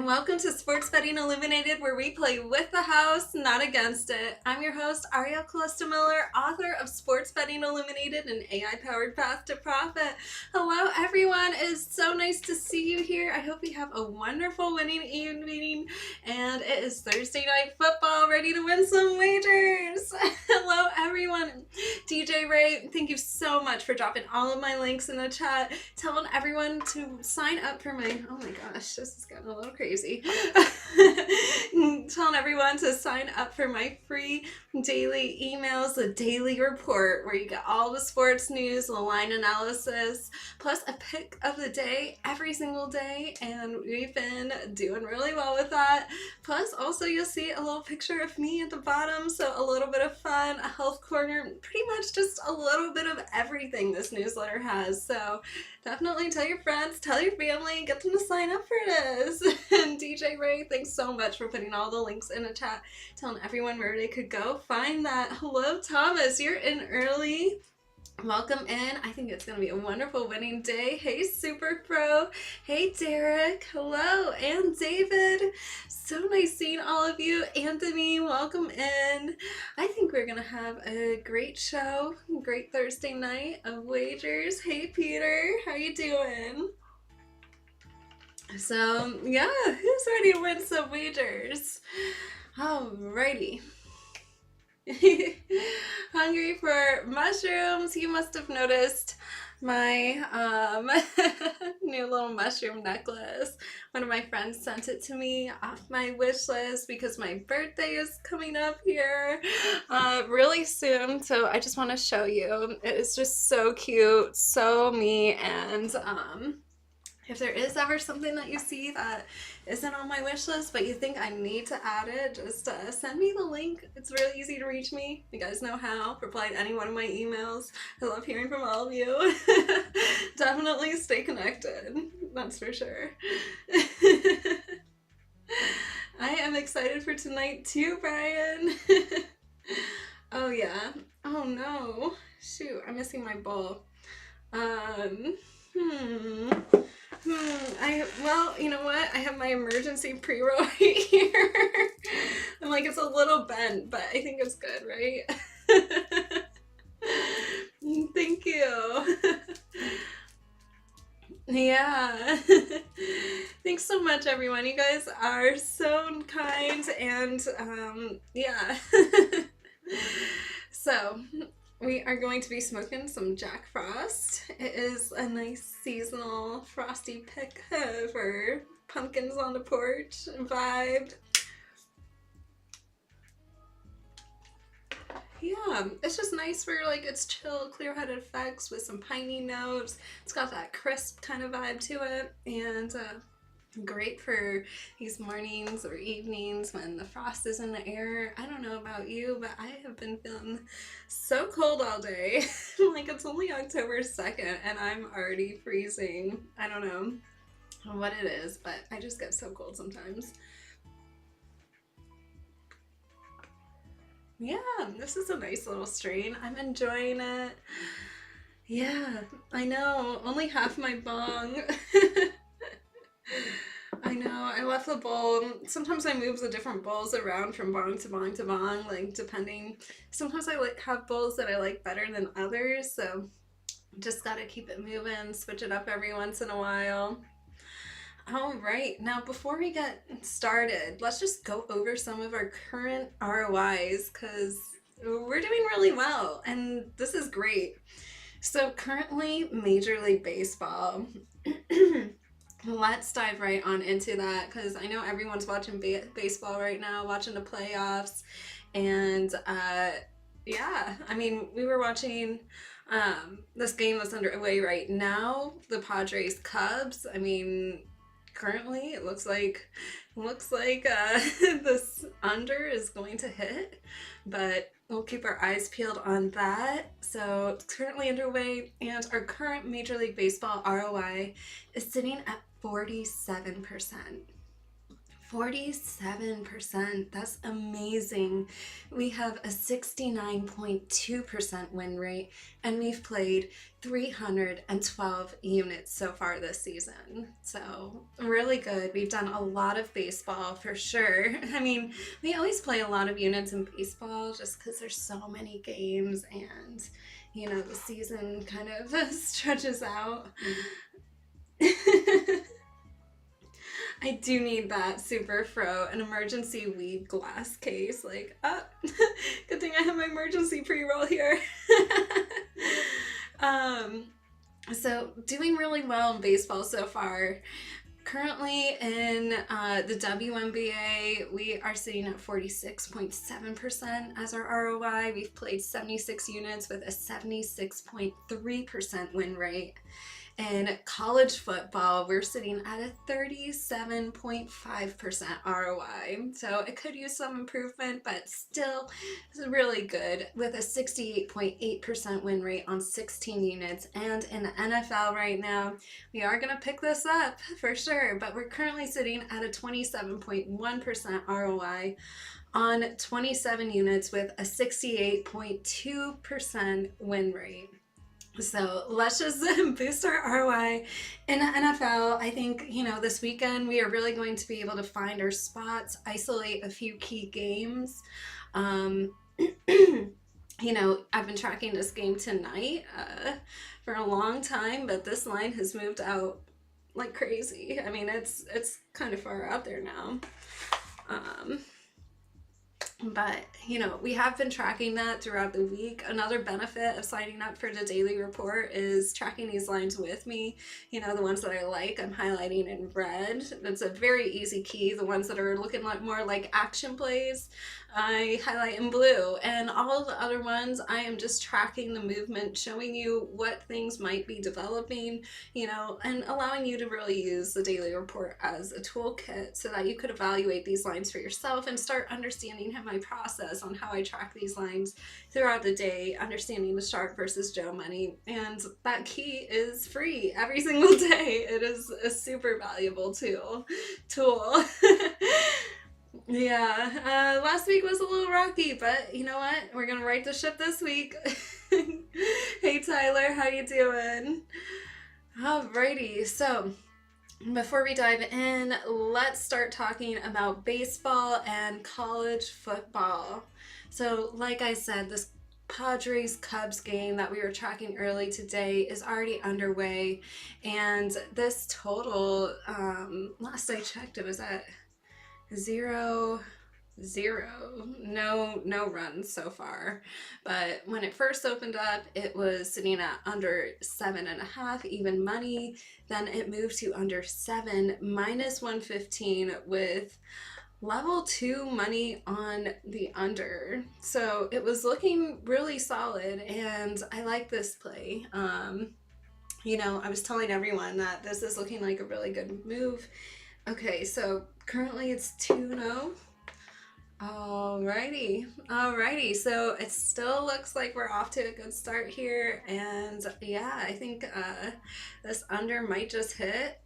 Welcome to Sports Betting Illuminated, where we play with the house, not against it. I'm your host, Ariel Calista Miller, author of Sports Betting Illuminated, an AI-powered path to profit. Hello, everyone. It is so nice to see you here. I hope you have a wonderful winning evening, and it is Thursday night football, ready to win some wagers. Hello, everyone. DJ Ray, thank you so much for dropping all of my links in the chat, telling everyone to sign up for my, oh my gosh, this is getting a little crazy. Telling everyone to sign up for my free daily emails, the daily report, where you get all the sports news, the line analysis, plus a pick of the day every single day, and we've been doing really well with that. Plus, also you'll see a little picture of me at the bottom, so a little bit of fun, a health corner, pretty much just a little bit of everything this newsletter has. So definitely tell your friends, tell your family, get them to sign up for this. And DJ Ray, thanks so much for putting all the links in the chat, telling everyone where they could go find that. Hello, Thomas, you're in early. Welcome in. I think it's going to be a wonderful winning day. Hey, Super Pro. Hey, Derek. Hello. And David. So nice seeing all of you. Anthony, welcome in. I think we're going to have a great show. Great Thursday night of wagers. Hey, Peter. How you doing? So, yeah, who's ready to win some wagers? Alrighty. Hungry for mushrooms? You must have noticed my new little mushroom necklace. One of my friends sent it to me off my wish list because my birthday is coming up here really soon, so I just want to show you. It is just so cute, so me, and if there is ever something that you see that isn't on my wish list, but you think I need to add it, just send me the link. It's really easy to reach me. You guys know how. Reply to any one of my emails. I love hearing from all of you. Definitely stay connected. That's for sure. I am excited for tonight too, Brian. Oh yeah. Oh no. Shoot, I'm missing my bowl. Well, you know what? I have my emergency pre-roll right here. I'm like, it's a little bent, but I think it's good, right? Thank you. Yeah. Thanks so much, everyone. You guys are so kind, and yeah. So we are going to be smoking some Jack Frost. It is a nice seasonal frosty pick for pumpkins on the porch vibe. Yeah, it's just nice for like its chill, clear-headed effects with some piney notes. It's got that crisp kind of vibe to it, and great for these mornings or evenings when the frost is in the air. I don't know about you, but I have been feeling so cold all day. Like, it's only October 2nd and I'm already freezing. I don't know what it is, but I just get so cold sometimes. Yeah, this is a nice little strain. I'm enjoying it. Yeah, I know, only half my bong. I know, I left the bowl. Sometimes I move the different bowls around from bong to bong to bong, like depending. Sometimes I like have bowls that I like better than others, so just gotta keep it moving, switch it up every once in a while. All right, now before we get started, let's just go over some of our current ROIs because we're doing really well and this is great. So currently, Major League Baseball. Let's dive right on into that because I know everyone's watching baseball right now, watching the playoffs. And yeah, I mean, we were watching this game that's underway right now, the Padres Cubs. I mean, currently it looks like this under is going to hit, but we'll keep our eyes peeled on that. So it's currently underway, and our current Major League Baseball ROI is sitting at 47%. 47%. That's amazing. We have a 69.2% win rate, and we've played 312 units so far this season. So, really good. We've done a lot of baseball for sure. I mean, we always play a lot of units in baseball just because there's so many games and, you know, the season kind of stretches out. I do need that super fro, an emergency weed glass case. Like, good thing I have my emergency pre-roll here. So doing really well in baseball so far. Currently in the WNBA, we are sitting at 46.7% as our ROI. We've played 76 units with a 76.3% win rate. In college football, we're sitting at a 37.5% ROI. So it could use some improvement, but still it's really good with a 68.8% win rate on 16 units. And in the NFL right now, we are going to pick this up for sure, but we're currently sitting at a 27.1% ROI on 27 units with a 68.2% win rate. So let's just boost our ROI in the NFL. I think, you know, this weekend we are really going to be able to find our spots, isolate a few key games. You know, I've been tracking this game tonight for a long time, but this line has moved out like crazy. I mean, it's kind of far out there now. But, you know, we have been tracking that throughout the week. Another benefit of signing up for the daily report is tracking these lines with me. You know, the ones that I like, I'm highlighting in red. That's a very easy key. The ones that are looking like more like action plays, I highlight in blue. And all of the other ones, I am just tracking the movement, showing you what things might be developing, you know, and allowing you to really use the daily report as a toolkit so that you could evaluate these lines for yourself and start understanding my process on how I track these lines throughout the day, understanding the sharp versus Joe money. And that key is free every single day. It is a super valuable tool. Yeah, last week was a little rocky, but you know what? We're gonna right the ship this week. Hey Tyler, how you doing? Alrighty, so before we dive in, let's start talking about baseball and college football. So like I said, this Padres Cubs game that we were tracking early today is already underway, and this total, last I checked, it was at 0-0, no runs so far. But when it first opened up, it was sitting at under 7.5 even money. Then it moved to under 7 minus 115 with level 2 money on the under. So it was looking really solid, and I like this play. You know, I was telling everyone that this is looking like a really good move. Okay, so currently it's 2-0. Alrighty, so it still looks like we're off to a good start here, and yeah, I think this under might just hit.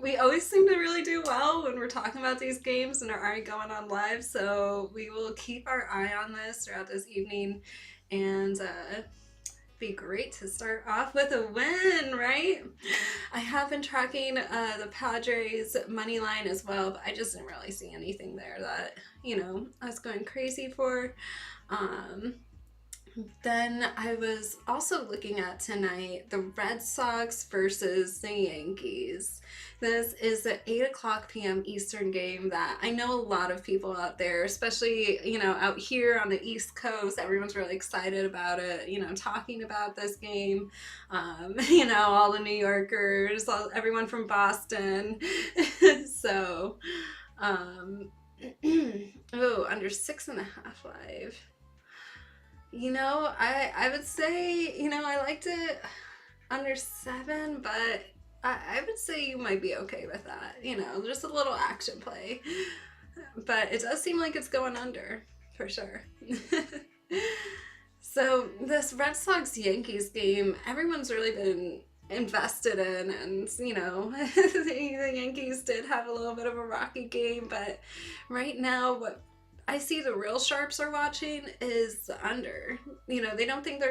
We always seem to really do well when we're talking about these games and are already going on live, so we will keep our eye on this throughout this evening, and be great to start off with a win, right? I have been tracking the Padres money line as well, but I just didn't really see anything there that, you know, I was going crazy for. Then I was also looking at tonight the Red Sox versus the Yankees. This is an 8 o'clock p.m. Eastern game that I know a lot of people out there, especially, out here on the East Coast, everyone's really excited about it, talking about this game. All the New Yorkers, everyone from Boston. So, under 6.5 live. I would say, I liked it under 7, but I would say you might be okay with that. Just a little action play. But it does seem like it's going under, for sure. So this Red Sox-Yankees game, everyone's really been invested in, and the Yankees did have a little bit of a rocky game, but right now what I see the real sharps are watching is the under. They don't think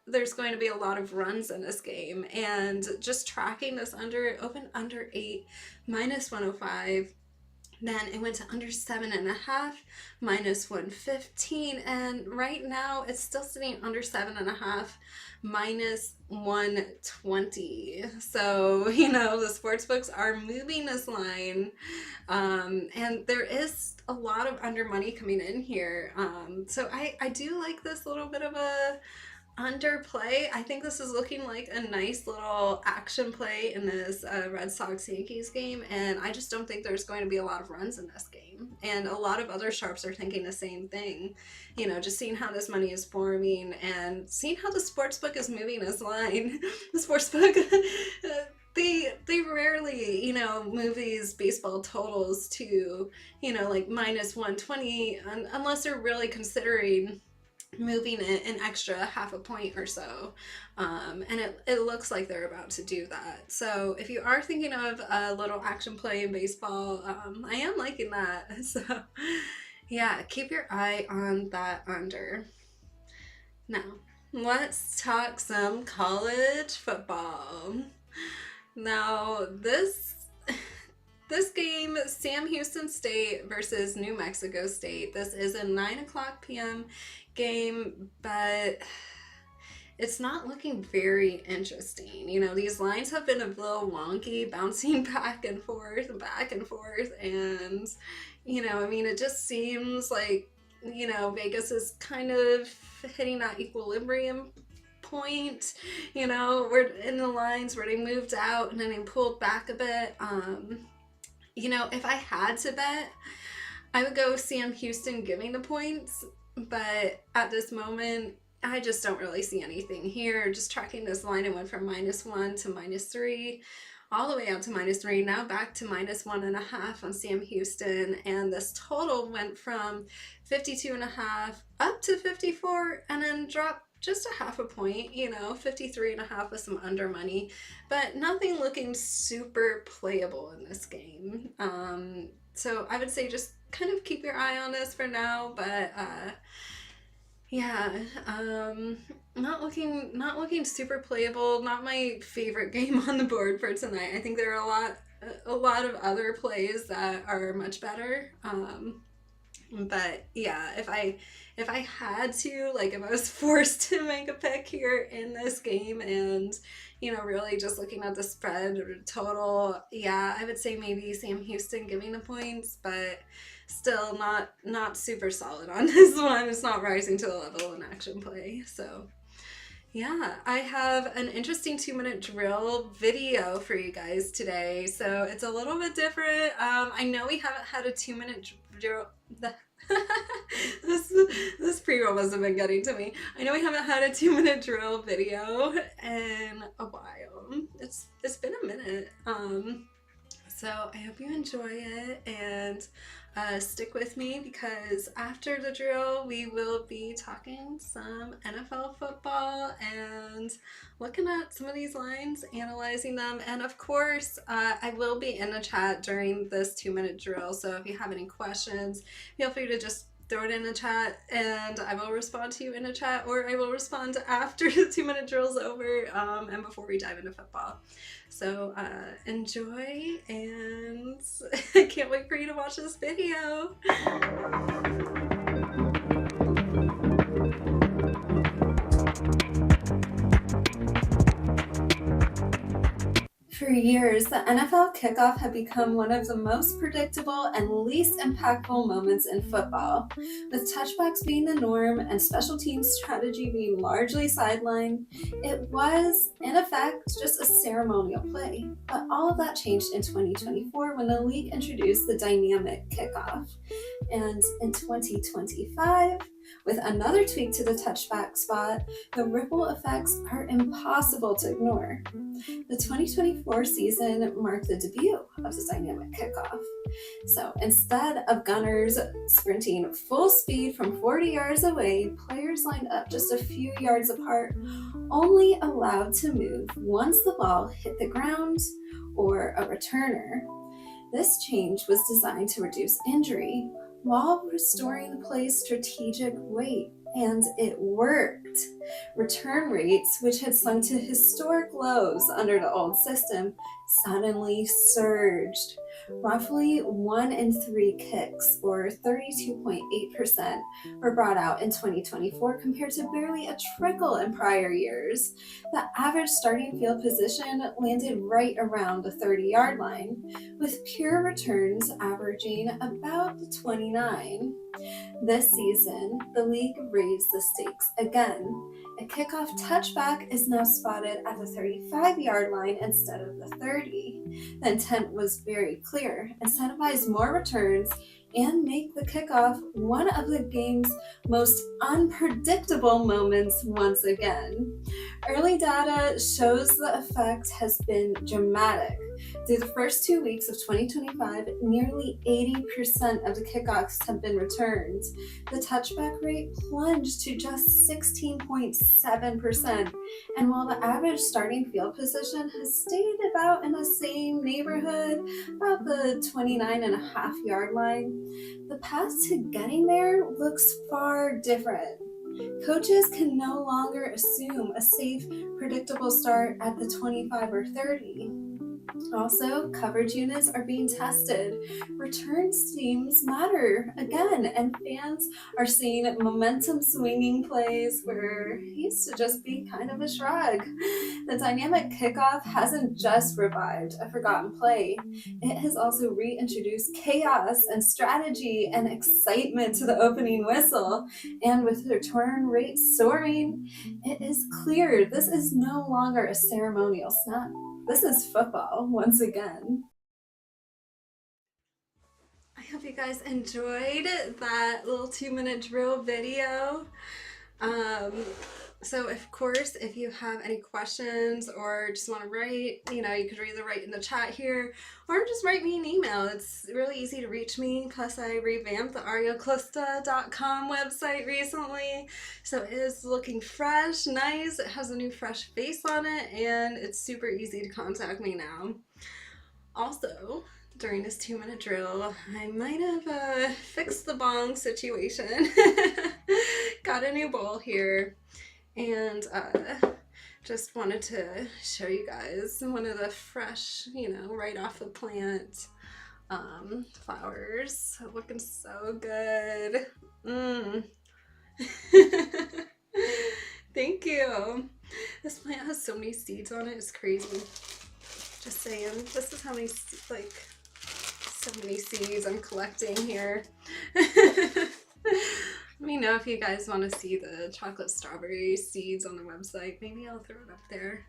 there's going to be a lot of runs in this game, and just tracking this under, it opened under 8, -105. Then it went to under 7.5, -115, and right now it's still sitting under 7.5, -120. So, the sports books are moving this line, and there is a lot of under money coming in here. So I do like this little bit of a underplay. I think this is looking like a nice little action play in this Red Sox-Yankees game, and I just don't think there's going to be a lot of runs in this game. And a lot of other sharps are thinking the same thing. Just seeing how this money is forming and seeing how the sportsbook is moving this line. The sportsbook, they rarely, move these baseball totals to, like -120, unless they're really considering moving it an extra half a point or so, and it looks like they're about to do that. So if you are thinking of a little action play in baseball, I am liking that. So yeah, keep your eye on that under. Now let's talk some college football. Now this game, Sam Houston State versus New Mexico State. This is a 9 o'clock p.m. game, but it's not looking very interesting. These lines have been a little wonky, bouncing back and forth, and, it just seems like, Vegas is kind of hitting that equilibrium point. We're in the lines where they moved out and then they pulled back a bit. If I had to bet, I would go Sam Houston giving the points, but at this moment, I just don't really see anything here. Just tracking this line, it went from -1 to -3, all the way out to -3, now back to -1.5 on Sam Houston, and this total went from 52.5 up to 54, and then dropped just a half a point, 53.5 with some under money, but nothing looking super playable in this game. So I would say just kind of keep your eye on this for now, but not looking super playable. Not my favorite game on the board for tonight. I think there are a lot of other plays that are much better. But yeah, if I had to, like, if I was forced to make a pick here in this game and, really just looking at the spread or total, yeah, I would say maybe Sam Houston giving the points, but still not super solid on this one. It's not rising to the level of an action play. So yeah, I have an interesting 2-minute drill video for you guys today. So it's a little bit different. I know we haven't had a 2-minute drill. This pre-roll must have been getting to me. I know we haven't had a 2-minute drill video in a while. It's been a minute. So I hope you enjoy it, and stick with me, because after the drill we will be talking some NFL football and looking at some of these lines, analyzing them, and of course I will be in the chat during this 2-minute drill, so if you have any questions, feel free to just throw it in the chat and I will respond to you in the chat, or I will respond after the 2-minute drill's over and before we dive into football. So enjoy, and I can't wait for you to watch this video. For years, the NFL kickoff had become one of the most predictable and least impactful moments in football, with touchbacks being the norm and special teams strategy being largely sidelined. It was, in effect, just a ceremonial play. But all of that changed in 2024 when the league introduced the dynamic kickoff. And in 2025, with another tweak to the touchback spot, the ripple effects are impossible to ignore. The 2024 season marked the debut of the dynamic kickoff. So instead of gunners sprinting full speed from 40 yards away, players lined up just a few yards apart, only allowed to move once the ball hit the ground or a returner. This change was designed to reduce injury while restoring the play's strategic weight, and it worked. Return rates, which had sunk to historic lows under the old system, suddenly surged. Roughly 1 in 3 kicks, or 32.8%, were brought out in 2024 compared to barely a trickle in prior years. The average starting field position landed right around the 30-yard line, with pure returns averaging about 29. This season, the league raised the stakes again. A kickoff touchback is now spotted at the 35-yard line instead of the 30. The intent was very clear: incentivize more returns and make the kickoff one of the game's most unpredictable moments once again. Early data shows the effect has been dramatic. Through the first 2 weeks of 2025, nearly 80% of the kickoffs have been returned. The touchback rate plunged to just 16.7%, and while the average starting field position has stayed about in the same neighborhood, about the 29.5-yard line, the path to getting there looks far different. Coaches can no longer assume a safe, predictable start at the 25 or 30. Also, coverage units are being tested. Return schemes matter again, and fans are seeing momentum swinging plays where it used to just be kind of a shrug. The dynamic kickoff hasn't just revived a forgotten play, it has also reintroduced chaos and strategy and excitement to the opening whistle. And with return rates soaring, it is clear this is no longer a ceremonial snap. This is football once again. I hope you guys enjoyed that little 2-minute drill video. So of course, if you have any questions or just want to write, you could either write in the chat here or just write me an email. It's really easy to reach me. Plus, I revamped the arielcalista.com website recently. So it is looking fresh, nice. It has a new fresh face on it, and it's super easy to contact me now. Also, during this 2-minute drill, I might have fixed the bong situation. Got a new bowl here. And just wanted to show you guys one of the fresh, right off the plant flowers. Looking so good. Thank you. This plant has so many seeds on it. It's crazy. Just saying. This is how many, so many seeds I'm collecting here. Let me know if you guys want to see the chocolate strawberry seeds on the website. Maybe I'll throw it up there.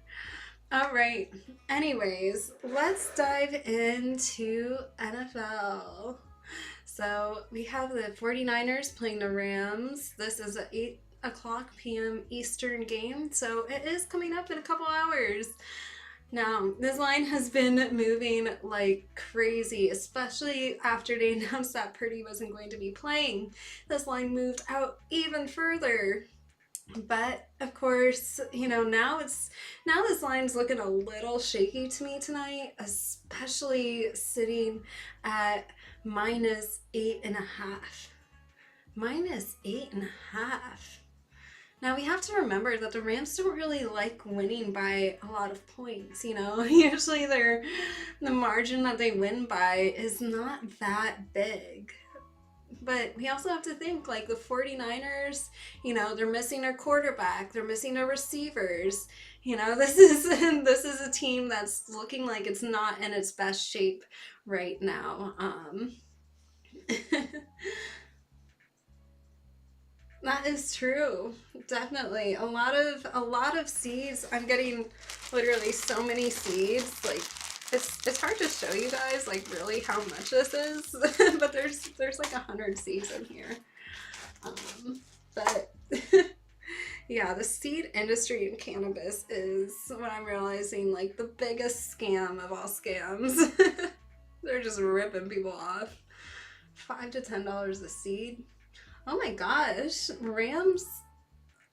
All right. Anyways, let's dive into NFL. So we have the 49ers playing the Rams. This is an 8:00 p.m. Eastern game, so it is coming up in a couple hours. Now, this line has been moving like crazy, especially after they announced that Purdy wasn't going to be playing. This line moved out even further. But, of course, now this line's looking a little shaky to me tonight, especially sitting at -8.5. -8.5. Now, we have to remember that the Rams don't really like winning by a lot of points, Usually the margin that they win by is not that big. But we also have to think, like, the 49ers, you know, they're missing their quarterback, they're missing their receivers. You know, this is a team that's looking like it's not in its best shape right now. That is true. Definitely. A lot of seeds. I'm getting literally so many seeds. Like, it's hard to show you guys like really how much this is. But there's like 100 seeds in here. But yeah, the seed industry in cannabis is what I'm realizing, like, the biggest scam of all scams. They're just ripping people off. $5 to $10 a seed. Oh my gosh, Rams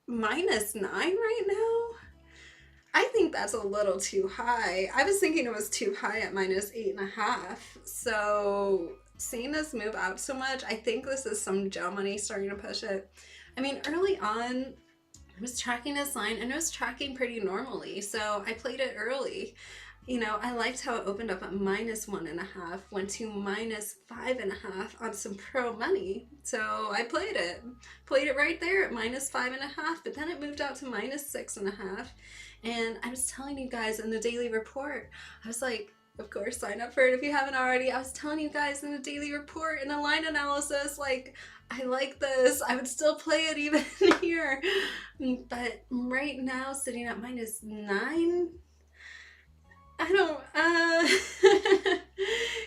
-9 right now? I think that's a little too high. I was thinking it was too high at -8.5. So seeing this move out so much, I think this is some Joe money starting to push it. I mean, early on, I was tracking this line and it was tracking pretty normally. So I played it early. You know, I liked how it opened up at -1.5, went to -5.5 on some pro money. So I played it right there at -5.5, but then it moved out to -6.5. And I was telling you guys in the daily report, I was like, of course, sign up for it if you haven't already. I was telling you guys in the daily report, in the line analysis, like, I like this. I would still play it even here. But right now, sitting at -9, I don't,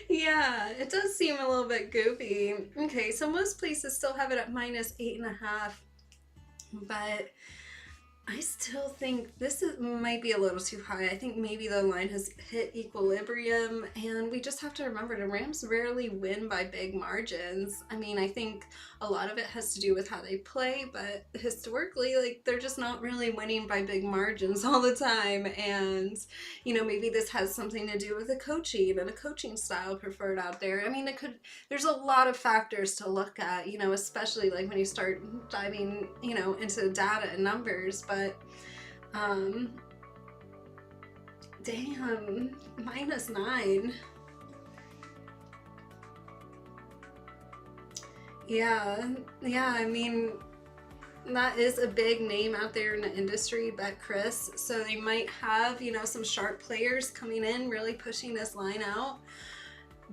yeah, it does seem a little bit goofy. Okay, so most places still have it at -8.5, but I still think this might be a little too high. I think maybe the line has hit equilibrium, and we just have to remember the Rams rarely win by big margins. I mean, I think a lot of it has to do with how they play, but historically, like, they're just not really winning by big margins all the time. And, you know, maybe this has something to do with the coaching and a coaching style preferred out there. I mean, there's a lot of factors to look at, you know, especially like when you start diving, you know, into data and numbers. But damn, -9. Yeah, I mean, that is a big name out there in the industry, Bet Chris. So they might have, you know, some sharp players coming in, really pushing this line out.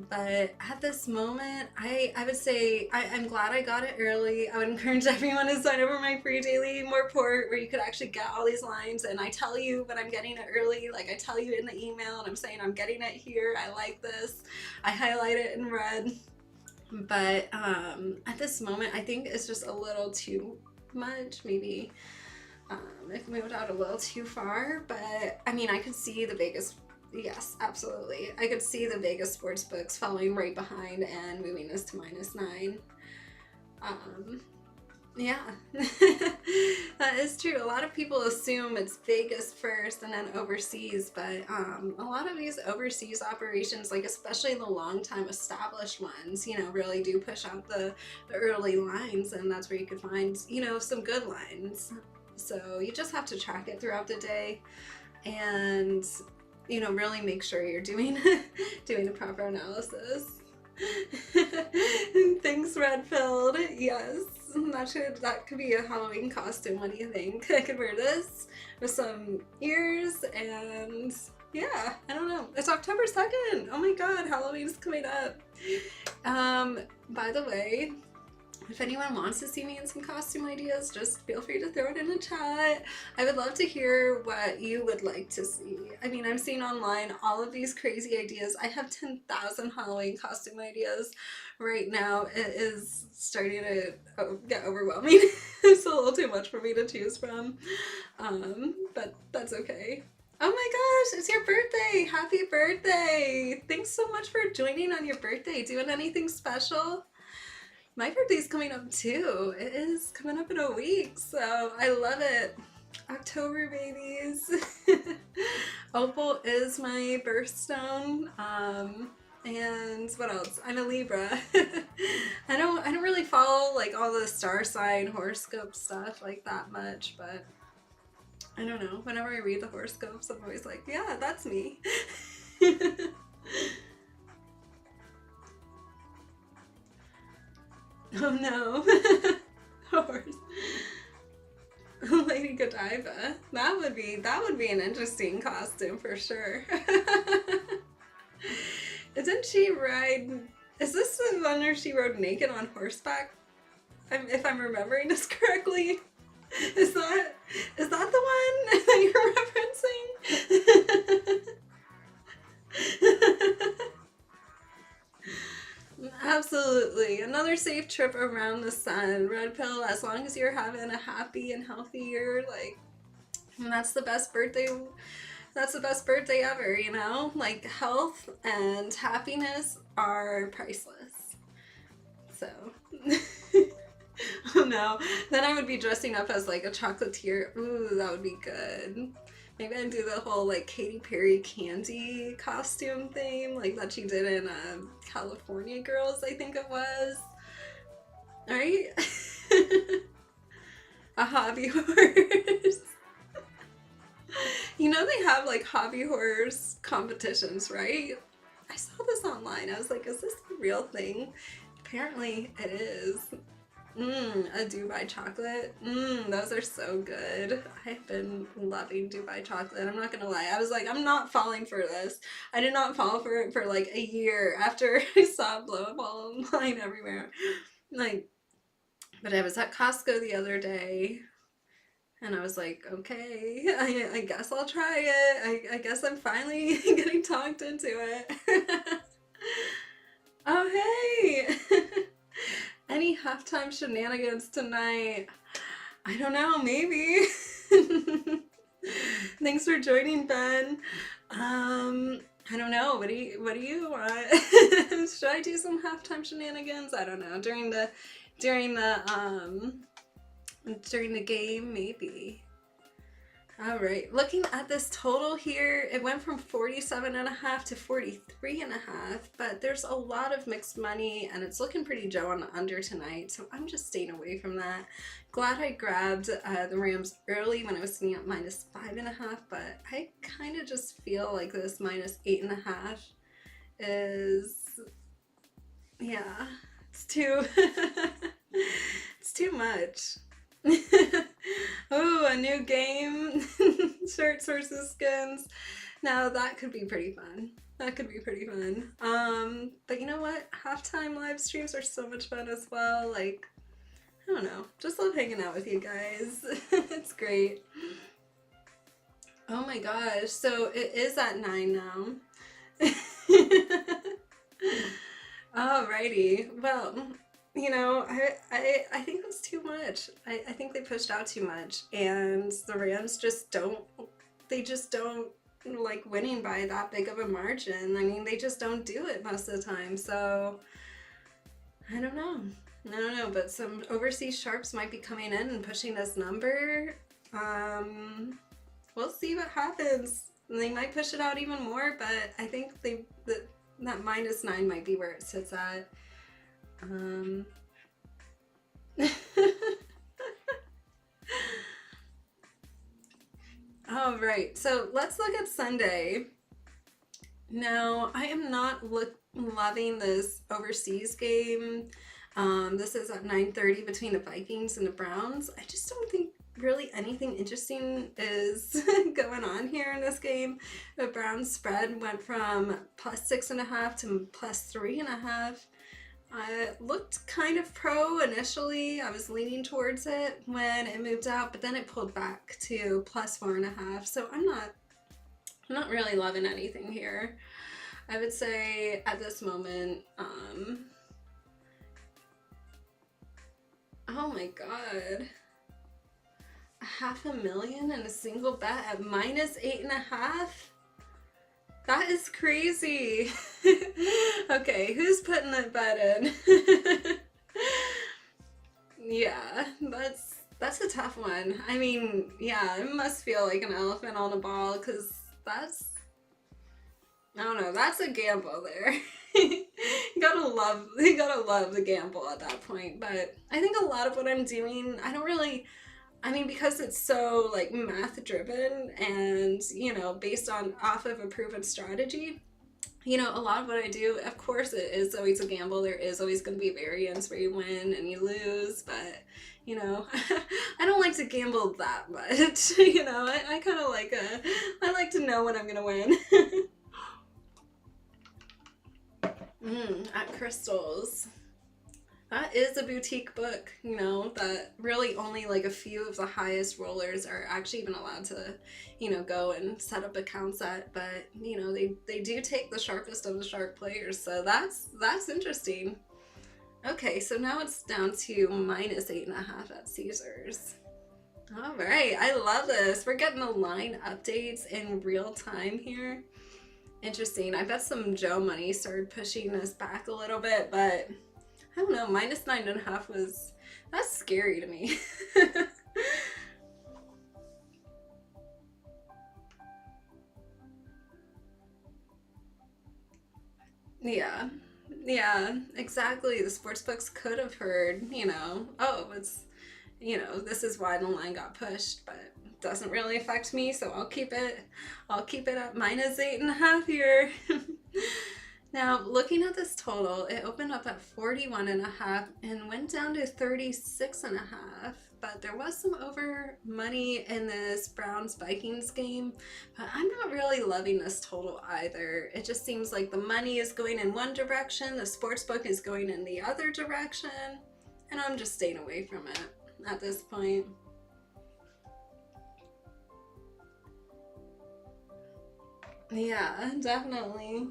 But at this moment, I would say I'm glad I got it early. I would encourage everyone to sign up for my free daily report where you could actually get all these lines, and I tell you when I'm getting it early. Like, I tell you in the email, and I'm saying I'm getting it here. I like this. I highlight it in red. But at this moment, I think it's just a little too much. Maybe it moved out a little too far. But I mean, I could see the Vegas. Yes, absolutely. I could see the Vegas sports books following right behind and moving this to -9. Yeah, that is true. A lot of people assume it's Vegas first and then overseas, but a lot of these overseas operations, like especially the long time established ones, you know, really do push out the early lines, and that's where you could find, you know, some good lines. So you just have to track it throughout the day and, you know, really make sure you're doing doing the proper analysis. Thanks, Redfield. Yes, that could be a Halloween costume. What do you think? I could wear this with some ears, and yeah, I don't know. It's October 2nd. Oh my god, Halloween's coming up. By the way, if anyone wants to see me in some costume ideas, just feel free to throw it in the chat. I would love to hear what you would like to see. I mean, I'm seeing online all of these crazy ideas. I have 10,000 Halloween costume ideas right now. It is starting to get overwhelming. It's a little too much for me to choose from, but that's okay. Oh my gosh, it's your birthday! Happy birthday! Thanks so much for joining on your birthday. Doing anything special? My birthday's coming up too. It is coming up in a week, so I love it. October babies. Opal is my birthstone. And what else? I'm a Libra. I don't really follow like all the star sign horoscope stuff like that much, but I don't know. Whenever I read the horoscopes, I'm always like, yeah, that's me. Oh no. Horse. Lady Godiva. That would be an interesting costume for sure. Didn't she ride? Is this the one where she rode naked on horseback? If I'm remembering this correctly. Is that the one that you're referencing? Absolutely. Another safe trip around the sun. Red pill, as long as you're having a happy and healthy year, like, that's the best birthday. That's the best birthday ever, you know? Like, health and happiness are priceless. So, oh no. Then I would be dressing up as like a chocolatier. Ooh, that would be good. Maybe I'd do the whole like Katy Perry candy costume thing, like that she did in California Girls, I think it was. Right? A hobby horse. You know they have like hobby horse competitions, right? I saw this online. I was like, is this a real thing? Apparently it is. A Dubai chocolate. Those are so good. I've been loving Dubai chocolate. I'm not gonna lie. I was like, I'm not falling for this. I did not fall for it for like a year after I saw blow up all online everywhere. Like, but I was at Costco the other day and I was like, okay, I guess I'll try it. I guess I'm finally getting talked into it. Oh, hey! Any halftime shenanigans tonight? I don't know, maybe. Thanks for joining, Ben. I don't know. What do you want? Should I do some halftime shenanigans? I don't know. During the game, maybe. All right, looking at this total here, it went from 47.5 to 43.5, but there's a lot of mixed money and it's looking pretty Joe on the under tonight, so I'm just staying away from that. Glad I grabbed the Rams early when I was sitting at -5.5, but I kind of just feel like this -8.5 is, yeah, it's too, it's too much. Oh, a new game. Shirts versus skins. Now that could be pretty fun. But you know what? Halftime live streams are so much fun as well. Like, I don't know. Just love hanging out with you guys. It's great. Oh my gosh. So it is at 9 now. Alrighty. Well, you know, I think that's too much. I think they pushed out too much, and the Rams just don't like winning by that big of a margin. I mean, they just don't do it most of the time, so I don't know, but some overseas sharps might be coming in and pushing this number. We'll see what happens. They might push it out even more, but I think that -9 might be where it sits at. All right, so let's look at Sunday. Now, I am not loving this overseas game. This is at 9:30 between the Vikings and the Browns. I just don't think really anything interesting is going on here in this game. The Browns spread went from +6.5 to +3.5. I looked kind of pro initially. I was leaning towards it when it moved out, but then it pulled back to +4.5. So I'm not really loving anything here. I would say at this moment, oh my god, $500,000 in a single bet at -8.5. That is crazy. Okay, who's putting that bet in? Yeah, that's a tough one. I mean, yeah, it must feel like an elephant on a ball, because I don't know, that's a gamble there. You gotta love the gamble at that point. But I think a lot of what I'm doing, because it's so like math driven and, you know, based off of a proven strategy, you know, a lot of what I do, of course, it is always a gamble. There is always going to be variance where you win and you lose, but, you know, I don't like to gamble that much. You know, I kind of like I like to know when I'm going to win. At Crystal's. That is a boutique book, you know, that really only like a few of the highest rollers are actually even allowed to, you know, go and set up accounts at. But, you know, they do take the sharpest of the sharp players. So that's interesting. Okay, so now it's down to -8.5 at Caesars. All right, I love this. We're getting the line updates in real time here. Interesting. I bet some Joe money started pushing this back a little bit, but I don't know, -9.5 was, that's scary to me. Yeah, yeah, exactly. The sports books could have heard, you know, oh, it's, you know, this is why the line got pushed, but it doesn't really affect me, so I'll keep it at -8.5 here. Now, looking at this total, it opened up at 41.5 and went down to 36.5. But there was some over money in this Browns Vikings game. But I'm not really loving this total either. It just seems like the money is going in one direction, the sports book is going in the other direction, and I'm just staying away from it at this point. Yeah, definitely.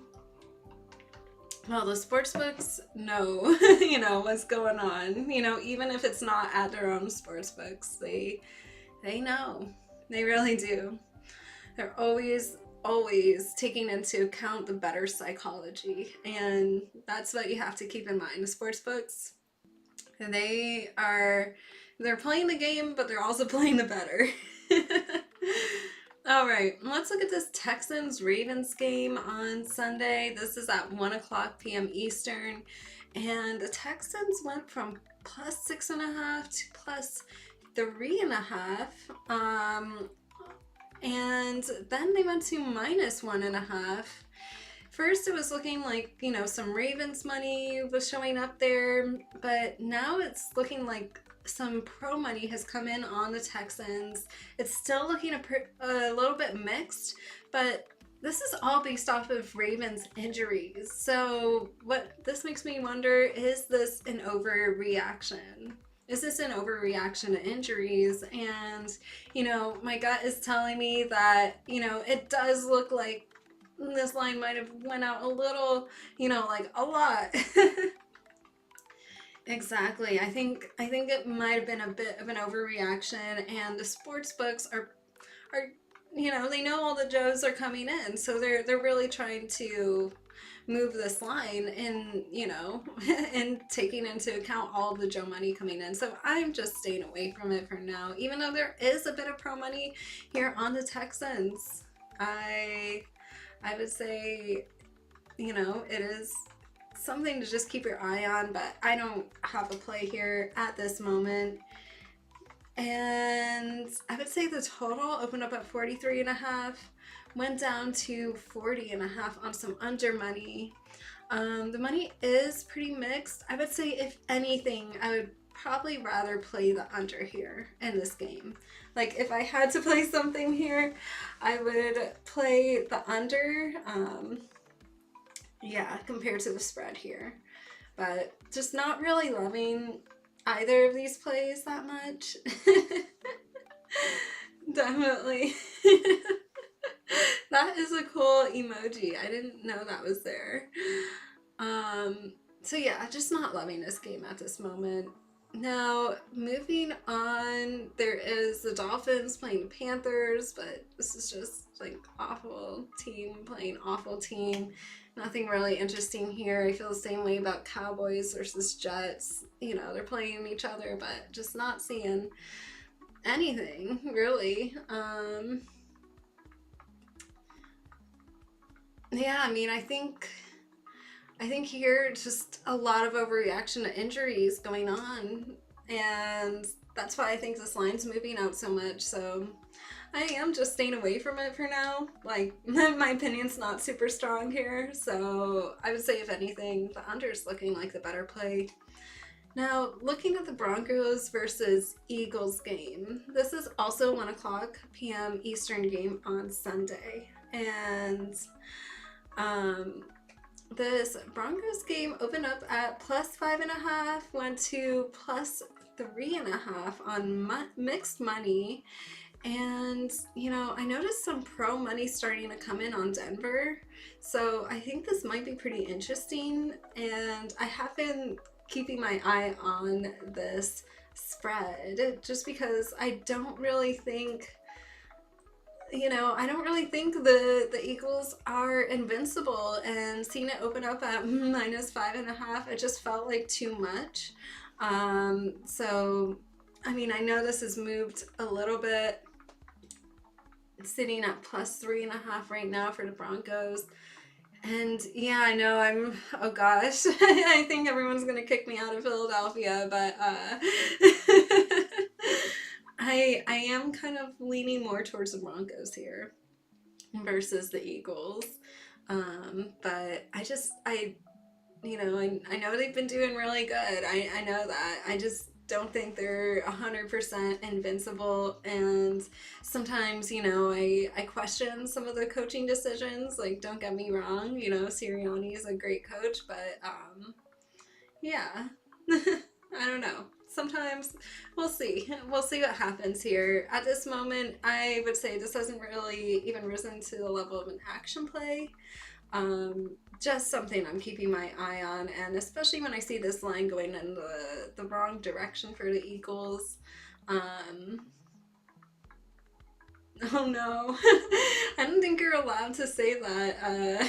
Well, the sports books know, you know, what's going on. You know, even if it's not at their own sports books, they know. They really do. They're always taking into account the better psychology, and that's what you have to keep in mind. The sports books, they're playing the game, but they're also playing the better. All right, let's look at this Texans-Ravens game on Sunday. This is at 1 o'clock p.m. Eastern, and the Texans went from +6.5 to +3.5, and then they went to -1.5. First, it was looking like, you know, some Ravens money was showing up there, but now it's looking like some pro money has come in on the Texans. It's still looking a little bit mixed, but this is all based off of Ravens injuries. So what this makes me wonder, is this an overreaction? Is this an overreaction to injuries? And, you know, my gut is telling me that, you know, it does look like this line might have went out a little, you know, like a lot. Exactly. I think it might have been a bit of an overreaction, and the sports books are you know, they know all the Joes are coming in, so they're really trying to move this line and, you know, and taking into account all the Joe money coming in. So I'm just staying away from it for now, even though there is a bit of pro money here on the Texans. I would say, you know, it is something to just keep your eye on, but I don't have a play here at this moment. And I would say the total opened up at 43.5, went down to 40.5 on some under money. The money is pretty mixed. I would say, if anything, I would probably rather play the under here in this game. Like, if I had to play something here, I would play the under, yeah, compared to the spread here. But just not really loving either of these plays that much. Definitely. That is a cool emoji. I didn't know that was there. So yeah, just not loving this game at this moment. Now, moving on, there is the Dolphins playing the Panthers, but this is just like awful team playing awful team. Nothing really interesting here. I feel the same way about Cowboys versus Jets. You know, they're playing each other, but just not seeing anything, really. Yeah, I mean, I think here just a lot of overreaction to injuries going on, and that's why I think this line's moving out so much. So I am just staying away from it for now. Like, my opinion's not super strong here. So I would say, if anything, the under is looking like the better play. Now, looking at the Broncos versus Eagles game, this is also 1 o'clock p.m. Eastern game on Sunday. And this Broncos game opened up at +5.5, went to +3.5 on mixed money. And, you know, I noticed some pro money starting to come in on Denver. So I think this might be pretty interesting. And I have been keeping my eye on this spread just because I don't really think, the Eagles are invincible, and seeing it open up at -5.5, it just felt like too much. So, I mean, I know this has moved a little bit, sitting at +3.5 right now for the Broncos. And yeah, I know oh gosh, I think everyone's gonna kick me out of Philadelphia, but I am kind of leaning more towards the Broncos here versus the Eagles. But I know they've been doing really good. I know that. I just don't think they're 100% invincible, and sometimes, I question some of the coaching decisions. Like, don't get me wrong, Sirianni is a great coach, but yeah. I don't know. Sometimes we'll see. We'll see what happens here. At this moment, I would say this hasn't really even risen to the level of an action play. Just something I'm keeping my eye on, and especially when I see this line going in the wrong direction for the Eagles. Oh no. I don't think you're allowed to say that.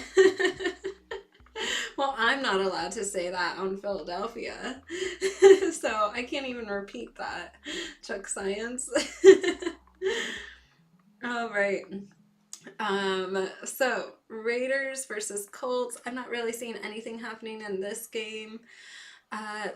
Well, I'm not allowed to say that on Philadelphia. So I can't even repeat that. Chuck Science. All right. So Raiders versus Colts. I'm not really seeing anything happening in this game.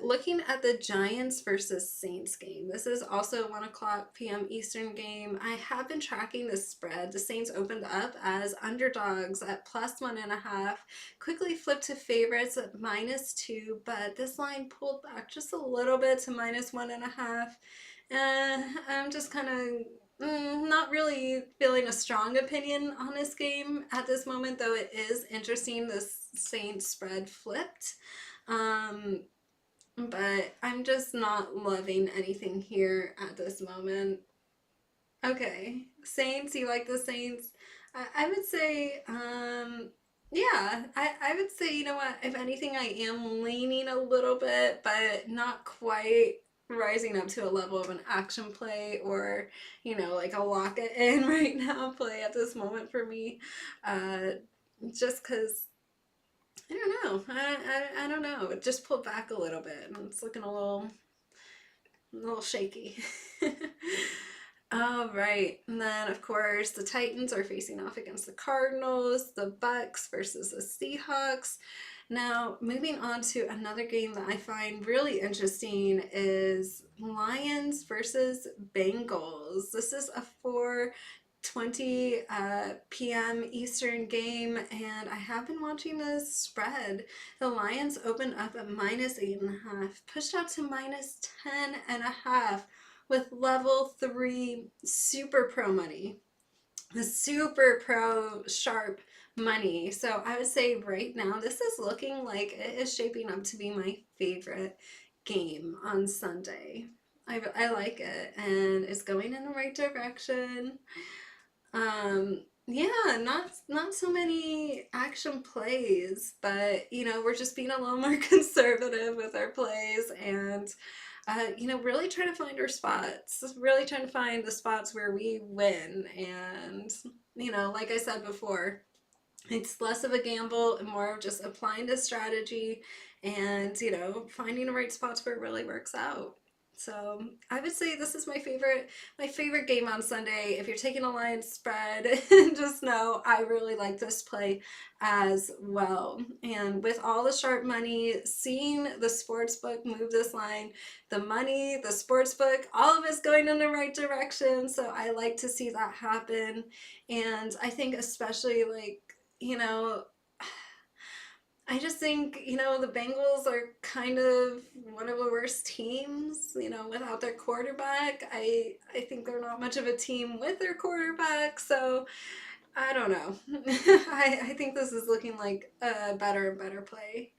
Looking at the Giants versus Saints game. This is also 1 o'clock p.m. Eastern game. I have been tracking the spread. The Saints opened up as underdogs at +1.5. Quickly flipped to favorites at -2, but this line pulled back just a little bit to -1.5. I'm just kind of not really feeling a strong opinion on this game at this moment, though it is interesting this Saints spread flipped. But I'm just not loving anything here at this moment. Okay, Saints, you like the Saints? I would say, yeah, I would say, you know what, if anything, I am leaning a little bit, but not quite rising up to a level of an action play, or, like a lock it in right now play at this moment for me. Just because, I don't know. I don't know. It just pulled back a little bit, and it's looking a little shaky. All right, and then of course the Titans are facing off against the Cardinals. The Bucks versus the Seahawks. Now, moving on to another game that I find really interesting is Lions versus Bengals. This is a 4:20 p.m. Eastern game, and I have been watching this spread. The Lions opened up at -8.5, pushed out to -10.5 with level 3 super pro money. The super pro sharp money. So I would say right now this is looking like it is shaping up to be my favorite game on Sunday. I like it, and it's going in the right direction. Yeah, not so many action plays, but we're just being a little more conservative with our plays, and really trying to find our spots, really trying to find the spots where we win. And like I said before, it's less of a gamble and more of just applying the strategy and finding the right spots where it really works out. So I would say this is my favorite game on Sunday. If you're taking a line spread, just know I really like this play as well. And with all the sharp money, seeing the sports book move this line, the money, the sports book, all of it's going in the right direction. So I like to see that happen. And I think especially like, you know, I just think, the Bengals are kind of one of the worst teams, without their quarterback. I think they're not much of a team with their quarterback, so I don't know. I think this is looking like a better and better play.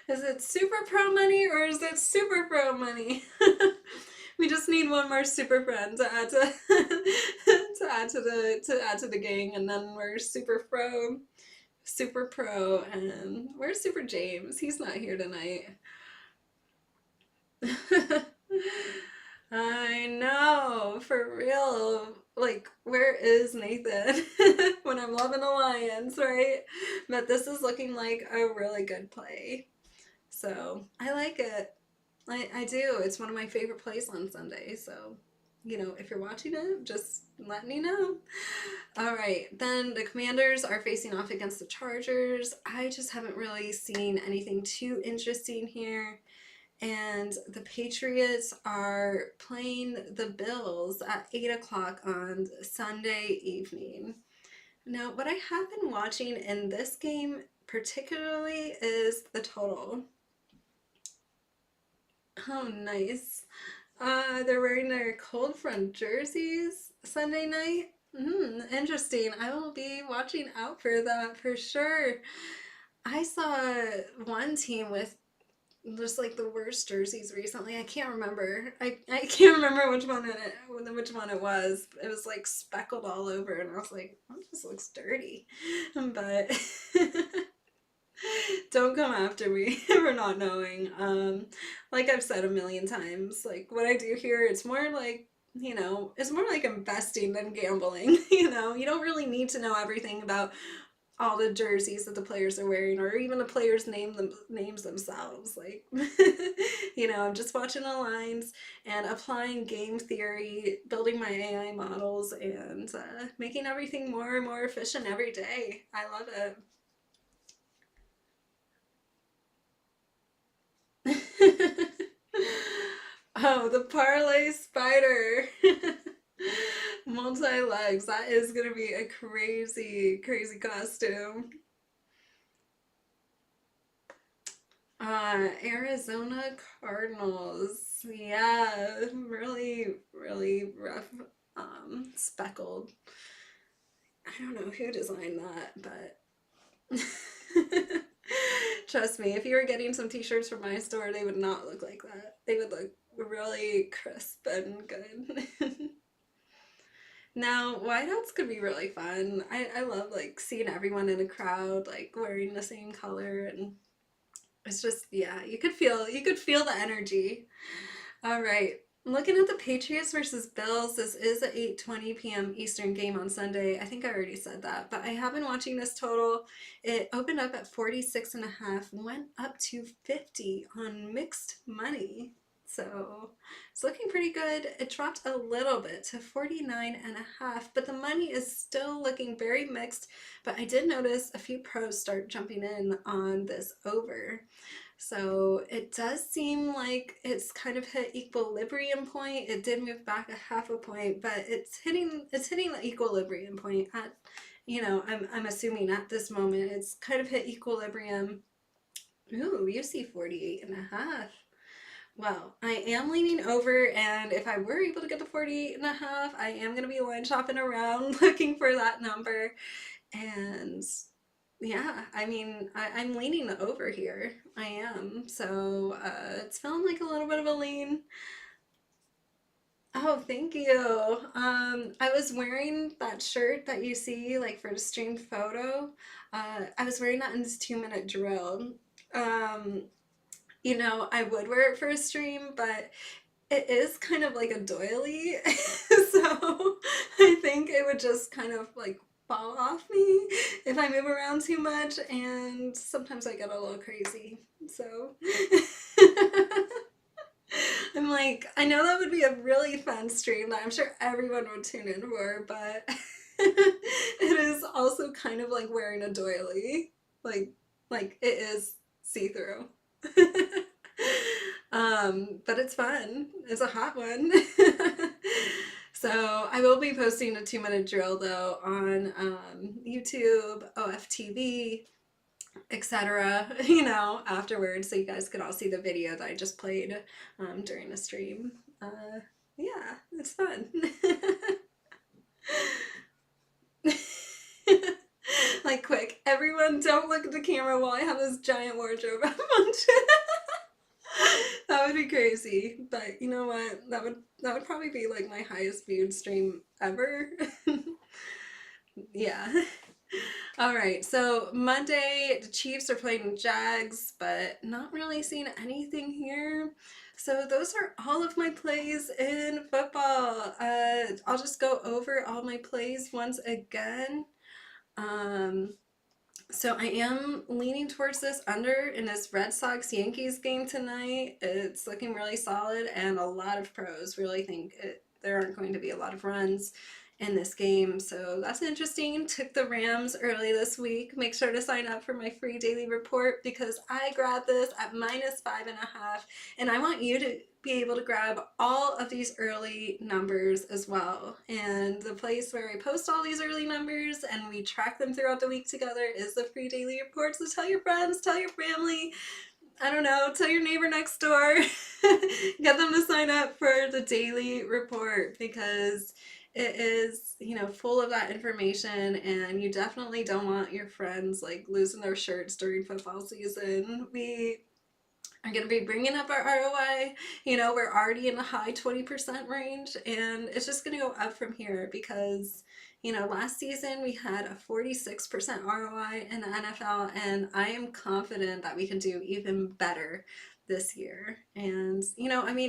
Is it super pro money or is it super pro money? We just need one more super friend to add to to add to the gang, and then we're super pro, and where's Super James? He's not here tonight. I know, for real. Like, where is Nathan when I'm loving the Lions, right? But this is looking like a really good play. So I like it. I do. It's one of my favorite plays on Sunday. So, if you're watching it, just let me know. All right. Then the Commanders are facing off against the Chargers. I just haven't really seen anything too interesting here. And the Patriots are playing the Bills at 8 o'clock on Sunday evening. Now, what I have been watching in this game particularly is the total. Oh, nice. They're wearing their cold front jerseys Sunday night. Interesting. I will be watching out for that for sure. I saw one team with just like the worst jerseys recently. I can't remember. I can't remember which one it was. It was like speckled all over, and I was like, "Oh, this looks dirty," but. Don't come after me for not knowing. Like I've said a million times, like what I do here, it's more like, it's more like investing than gambling. You don't really need to know everything about all the jerseys that the players are wearing, or even the players' names themselves. Like, I'm just watching the lines and applying game theory, building my AI models, and making everything more and more efficient every day. I love it. Oh, the parlay spider. Multi legs. That is gonna be a crazy, crazy costume. Arizona Cardinals. Yeah, really, really rough. Speckled. I don't know who designed that, but trust me, if you were getting some t-shirts from my store, they would not look like that. They would look really crisp and good. Now, whiteouts could be really fun. I love like seeing everyone in a crowd like wearing the same color, and it's just, yeah, you could feel the energy. All right. Looking at the Patriots versus Bills, this is a 8:20 p.m. Eastern game on Sunday. I think I already said that, but I have been watching this total. It opened up at 46 and a half, went up to 50 on mixed money. So it's looking pretty good. It dropped a little bit to 49 and a half, but the money is still looking very mixed. But I did notice a few pros start jumping in on this over. So it does seem like it's kind of hit equilibrium point. It did move back a half a point, but it's hitting the equilibrium point at, I'm assuming at this moment it's kind of hit equilibrium. Ooh, you see 48 and a half. Well, I am leaning over, and if I were able to get to 48 and a half, I am going to be line shopping around looking for that number. And yeah, I mean, I'm leaning the over here. I am. So it's feeling like a little bit of a lean. Oh, thank you. I was wearing that shirt that you see, like for the streamed photo. I was wearing that in this 2-minute drill. Um, I would wear it for a stream, but it is kind of like a doily. So I think it would just kind of like fall off me if I move around too much, and sometimes I get a little crazy. So I'm like, I know that would be a really fun stream that I'm sure everyone would tune in for, but it is also kind of like wearing a doily. Like it is see-through. But it's fun. It's a hot one. So I will be posting a 2-minute drill though on YouTube, OFTV, etc. Afterwards, so you guys could all see the video that I just played during the stream. Yeah, it's fun. Like, quick, everyone, don't look at the camera while I have this giant wardrobe malfunction. That would be crazy, but you know what? That would probably be like my highest viewed stream ever. Yeah. All right, so Monday, the Chiefs are playing the Jags, but not really seeing anything here. So those are all of my plays in football. I'll just go over all my plays once again. So I am leaning towards this under in this Red Sox-Yankees game tonight. It's looking really solid, and a lot of pros really think there aren't going to be a lot of runs in this game. So that's interesting. Took the Rams early this week. Make sure to sign up for my free daily report because I grabbed this at -5.5, and I want you to be able to grab all of these early numbers as well. And the place where I post all these early numbers and we track them throughout the week together is the free daily report. So tell your friends, tell your family, I don't know, tell your neighbor next door, get them to sign up for the daily report because it is, full of that information, and you definitely don't want your friends like losing their shirts during football season. We are going to be bringing up our ROI. We're already in the high 20% range, and it's just going to go up from here because, last season we had a 46% ROI in the NFL, and I am confident that we can do even better this year. And,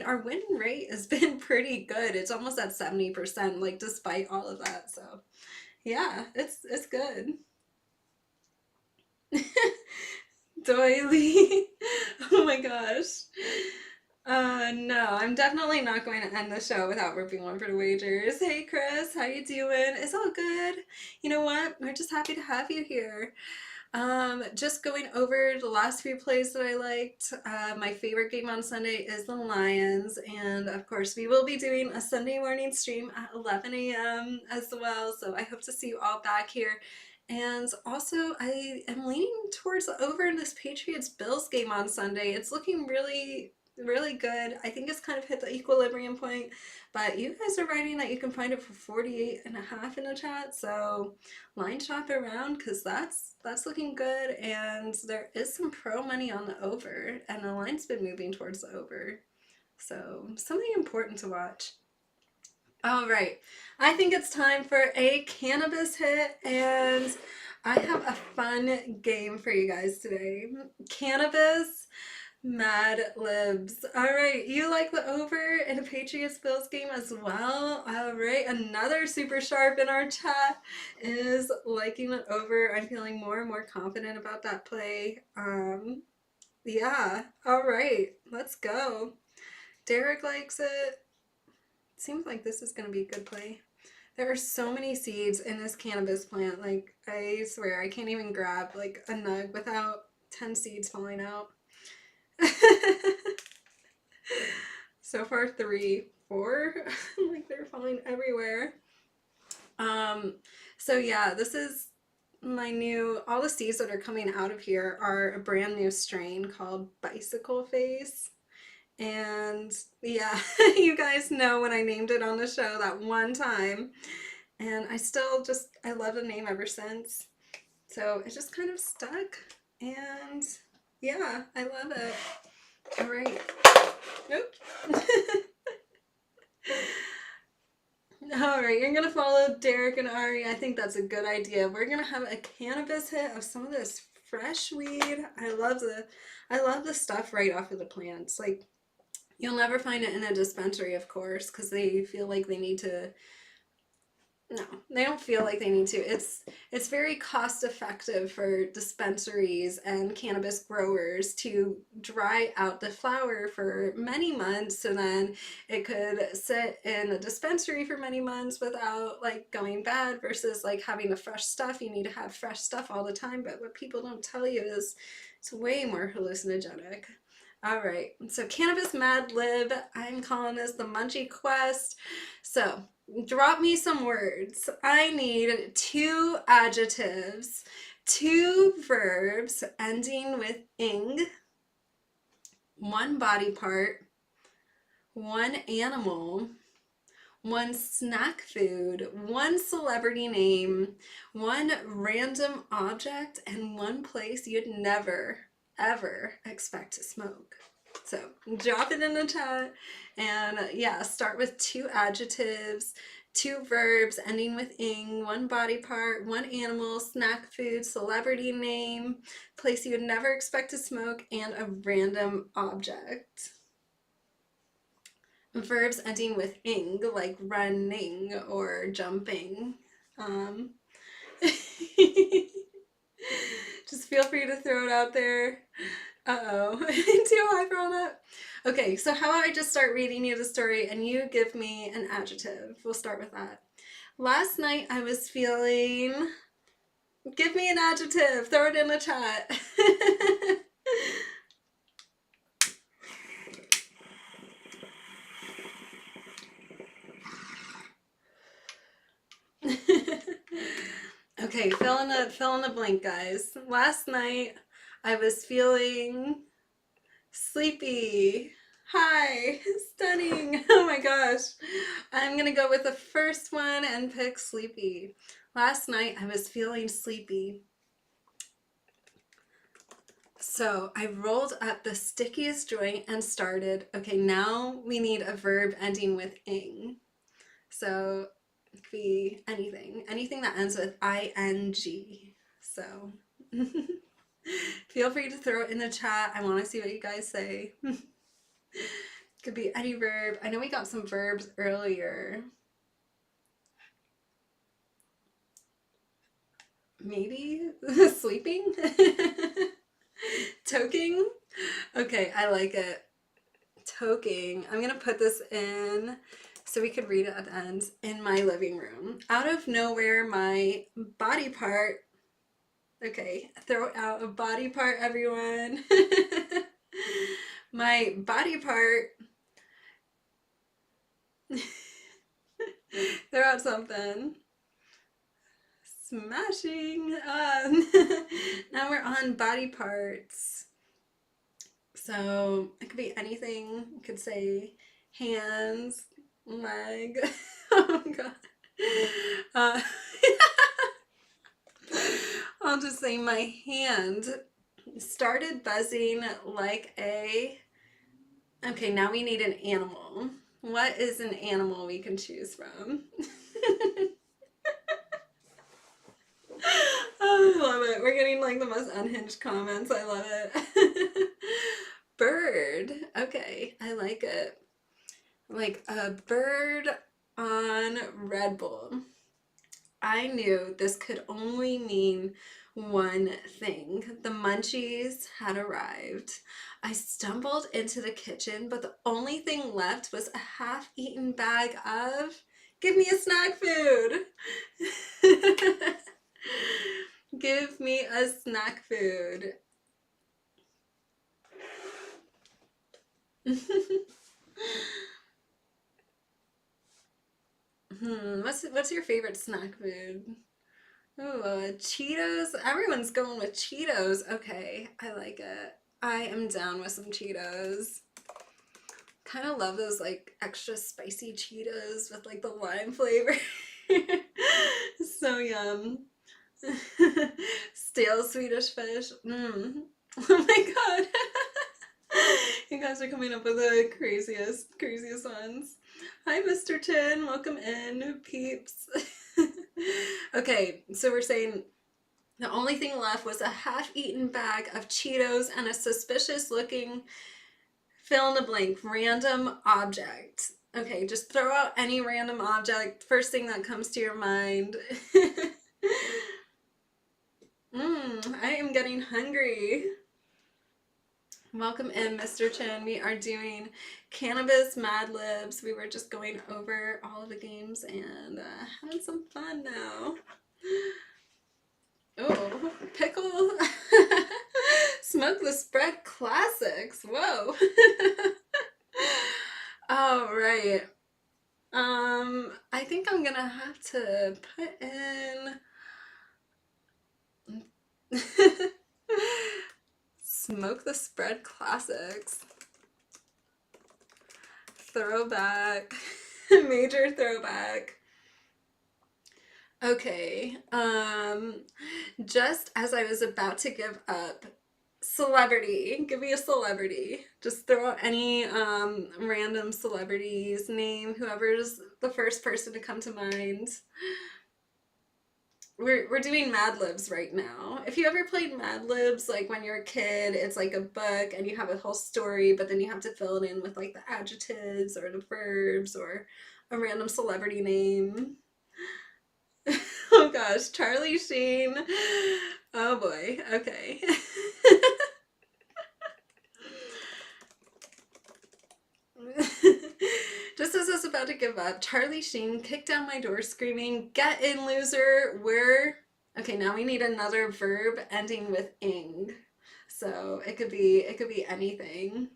our win rate has been pretty good. It's almost at 70%, like, despite all of that. So, yeah, it's good. Doily. Oh my gosh. No, I'm definitely not going to end the show without ripping one for the wagers. Hey Chris, how you doing? It's all good. You know what? We're just happy to have you here. Just going over the last few plays that I liked. My favorite game on Sunday is the Lions, and of course we will be doing a Sunday morning stream at 11 a.m. as well, so I hope to see you all back here. And also, I am leaning towards the over in this Patriots-Bills game on Sunday. It's looking really, really good. I think it's kind of hit the equilibrium point, but you guys are writing that you can find it for 48.5 in the chat, so line shop around because that's looking good, and there is some pro money on the over, and the line's been moving towards the over, so something important to watch. All right, I think it's time for a cannabis hit, and I have a fun game for you guys today. Cannabis Mad Libs. All right, you like the over in a Patriots-Bills game as well? All right, another super sharp in our chat is liking it over. I'm feeling more and more confident about that play. Yeah, all right, let's go. Derek likes it. Seems like this is going to be a good play. There are so many seeds in this cannabis plant. Like, I swear, I can't even grab, like, a nug without 10 seeds falling out. So far 3, 4. Like, they're falling everywhere. So yeah, this is my new, all the seeds that are coming out of here are a brand new strain called Bicycle Face. And yeah, you guys know when I named it on the show that one time, and I love the name ever since. So it just kind of stuck, and yeah, I love it. All right. Nope. All right, you're gonna follow Derek and Ari. I think that's a good idea. We're gonna have a cannabis hit of some of this fresh weed. I love the stuff right off of the plants. Like, you'll never find it in a dispensary, of course, because they feel like they need to No, they don't feel like they need to. It's very cost effective for dispensaries and cannabis growers to dry out the flower for many months, so then it could sit in a dispensary for many months without like going bad, versus like having the fresh stuff. You need to have fresh stuff all the time, but what people don't tell you is it's way more hallucinogenic. All right, so Cannabis Mad Lib, I'm calling this the Munchie Quest. So drop me some words. I need 2 adjectives, 2 verbs ending with ing, 1 body part, 1 animal, 1 snack food, 1 celebrity name, 1 random object, and 1 place you'd never, ever expect to smoke. So drop it in the chat, and yeah, start with 2 adjectives, 2 verbs ending with ing, 1 body part, 1 animal, snack food, celebrity name, place you would never expect to smoke, and a random object. Verbs ending with ing, like running or jumping. Just feel free to throw it out there. Uh-oh. Too high for all that? Okay, so how about I just start reading you the story and you give me an adjective. We'll start with that. Last night I was feeling... Give me an adjective. Throw it in the chat. Okay, fill in the blank, guys. Last night I was feeling sleepy. Hi, stunning. Oh my gosh. I'm gonna go with the first one and pick sleepy. Last night I was feeling sleepy. So I rolled up the stickiest joint and started. Okay, now we need a verb ending with ing. So it could be anything that ends with ing. So feel free to throw it in the chat. I want to see what you guys say. Could be any verb. I know we got some verbs earlier. Maybe sleeping? Toking? Okay, I like it. Toking. I'm gonna put this in so we could read it at the end. In my living room. Out of nowhere, my body part. Okay, throw out a body part, everyone. My body part. Throw out something. Smashing. Now we're on body parts. So it could be anything. You could say hands, leg. Oh my god. I'll just say my hand started buzzing like a... Okay, now we need an animal. What is an animal we can choose from? Oh, I love it. We're getting like the most unhinged comments. I love it. Bird. Okay, I like it. Like a bird on Red Bull. I knew this could only mean one thing. The munchies had arrived. I stumbled into the kitchen, but the only thing left was a half-eaten bag of... Give me a snack food! Give me a snack food. What's your favorite snack food? Ooh, Cheetos. Everyone's going with Cheetos. Okay, I like it. I am down with some Cheetos. Kind of love those like extra spicy Cheetos with like the lime flavor. So yum. Stale Swedish fish. Oh my god. You guys are coming up with the craziest ones. Hi, Mr. Tin. Welcome in, peeps. Okay, so we're saying the only thing left was a half-eaten bag of Cheetos and a suspicious-looking fill-in-the-blank random object. Okay, just throw out any random object, first thing that comes to your mind. I am getting hungry. Welcome in, Mr. Chin. We are doing Cannabis Mad Libs. We were just going over all of the games and having some fun now. Oh, pickle. Smoke the Spread Classics. Whoa. All right. I think I'm gonna have to put in Smoke the Spread Classics. Throwback. Major throwback. Okay. Just as I was about to give up, celebrity. Give me a celebrity. Just throw out any random celebrity's name, whoever's the first person to come to mind. We're doing Mad Libs right now. If you ever played Mad Libs, like when you're a kid, it's like a book and you have a whole story, but then you have to fill it in with like the adjectives or the verbs or a random celebrity name. Oh gosh, Charlie Sheen. Oh boy, okay. Just as I was about to give up, Charlie Sheen kicked down my door screaming, "Get in, loser!" Okay, now we need another verb ending with ing. So it could be anything.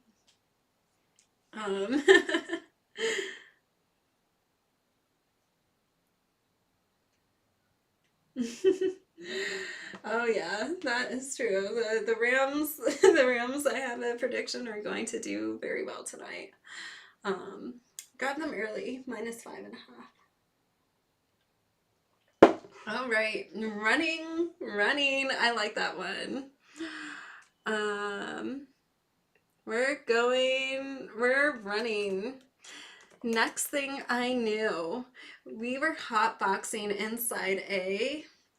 Oh yeah, that is true. The Rams the Rams, I have a prediction, are going to do very well tonight. Grab them early, -5.5. All right, running. I like that one. We're running. Next thing I knew, we were hotboxing inside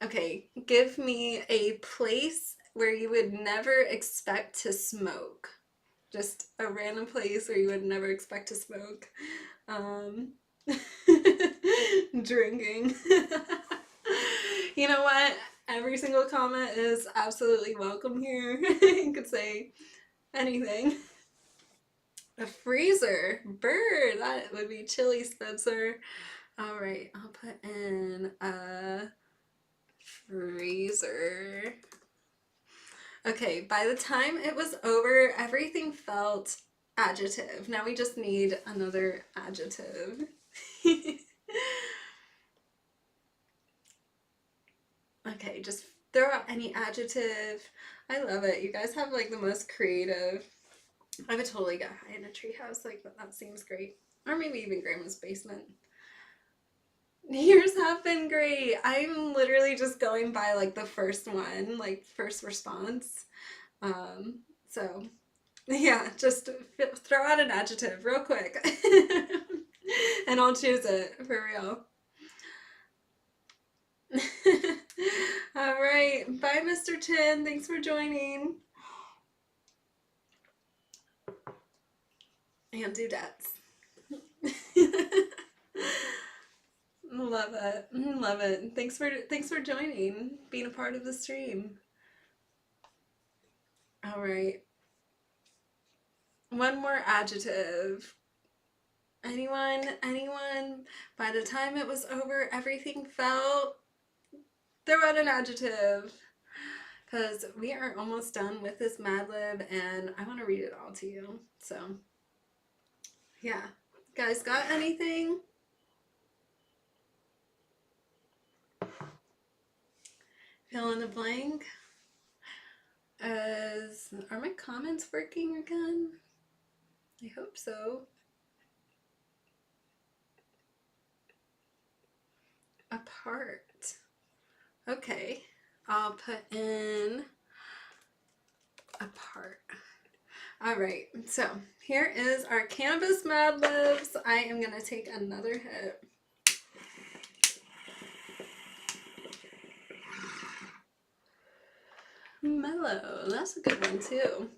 okay, give me a place where you would never expect to smoke. Just a random place where you would never expect to smoke. Drinking. You know what? Every single comment is absolutely welcome here. You could say anything. A freezer. Bird. That would be Chili Spencer. All right, I'll put in a freezer. Okay, by the time it was over, everything felt adjective. Now we just need another adjective. Okay, just throw out any adjective. I love it. You guys have like the most creative. I would totally get high in a treehouse. Like that seems great. Or maybe even grandma's basement. Yours have been great. I'm literally just going by like the first one, like first response. So yeah, just throw out an adjective real quick. And I'll choose it for real. All right. Bye, Mr. Chin. Thanks for joining. And dudettes. Love it. Love it. Thanks for joining, being a part of the stream. All right. One more adjective. Anyone? By the time it was over, everything felt... Throw out an adjective. Because we are almost done with this Mad Lib, and I want to read it all to you. So, yeah. Guys, got anything? Fill in the blank. Are my comments working again? I hope so. Apart. Okay, I'll put in apart. All right, so here is our Cannabis Mad Libs. I am gonna take another hit. Mellow, that's a good one too.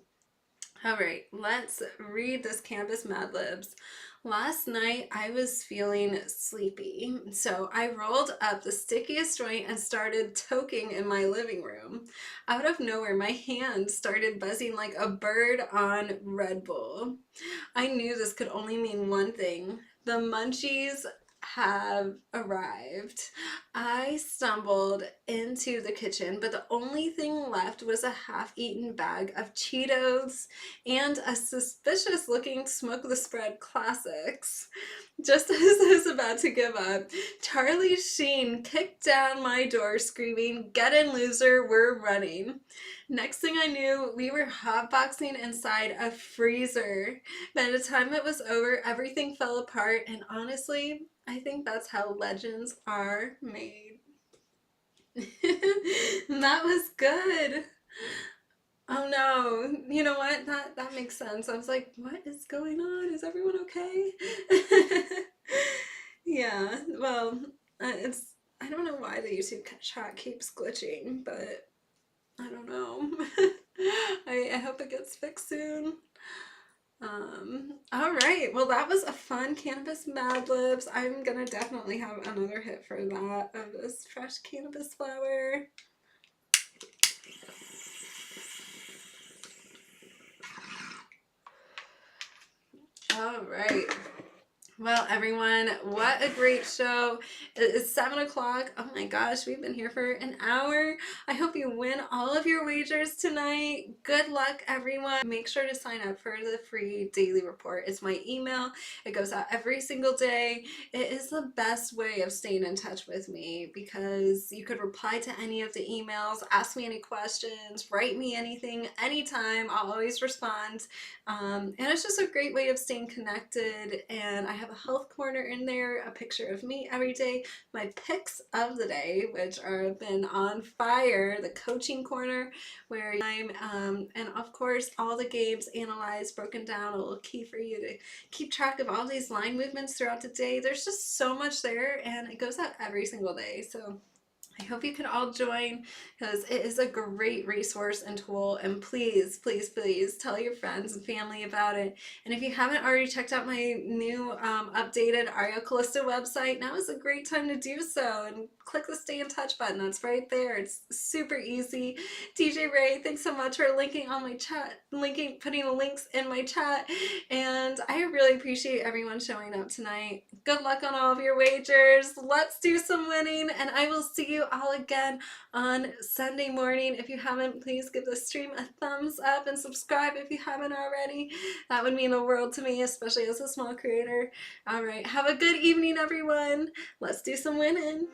All right, let's read this Campus Mad Libs. Last night I was feeling sleepy, so I rolled up the stickiest joint and started toking in my living room. Out of nowhere, my hand started buzzing like a bird on Red Bull. I knew this could only mean one thing. The munchies have arrived. I stumbled into the kitchen, but the only thing left was a half-eaten bag of Cheetos and a suspicious looking Smoke the Spread classics. Just as I was about to give up, Charlie Sheen kicked down my door screaming, "Get in, loser, we're running." Next thing I knew, we were hotboxing inside a freezer. By the time it was over, everything fell apart, and honestly, I think that's how legends are made. That was good. Oh no, you know what? That makes sense. I was like, what is going on? Is everyone okay? Yeah, well, I don't know why the YouTube chat keeps glitching, but I don't know. I hope it gets fixed soon. All right. Well, that was a fun Cannabis Mad Libs. I'm gonna definitely have another hit for that of this fresh cannabis flower. All right. Well, everyone, what a great show. It is 7 o'clock. Oh my gosh, we've been here for an hour. I hope you win all of your wagers tonight. Good luck, everyone. Make sure to sign up for the free daily report. It's my email. It goes out every single day. It is the best way of staying in touch with me because you could reply to any of the emails, ask me any questions, write me anything, anytime. I'll always respond. And it's just a great way of staying connected. And I have a health corner in there, a picture of me every day, my picks of the day, which are been on fire, the coaching corner, where and of course all the games analyzed, broken down, a little key for you to keep track of all these line movements throughout the day. There's just so much there, and it goes out every single day. So I hope you can all join because it is a great resource and tool, and please, please, please tell your friends and family about it. And if you haven't already checked out my new updated Ariel Calista website, now is a great time to do so, and click the stay in touch button. That's right there. It's super easy. DJ Ray, thanks so much for linking on my chat, putting the links in my chat, and I really appreciate everyone showing up tonight. Good luck on all of your wagers. Let's do some winning, and I will see you all again on Sunday morning. If you haven't, please give the stream a thumbs up and subscribe if you haven't already. That would mean the world to me, especially as a small creator. All right, have a good evening, everyone. Let's do some winning.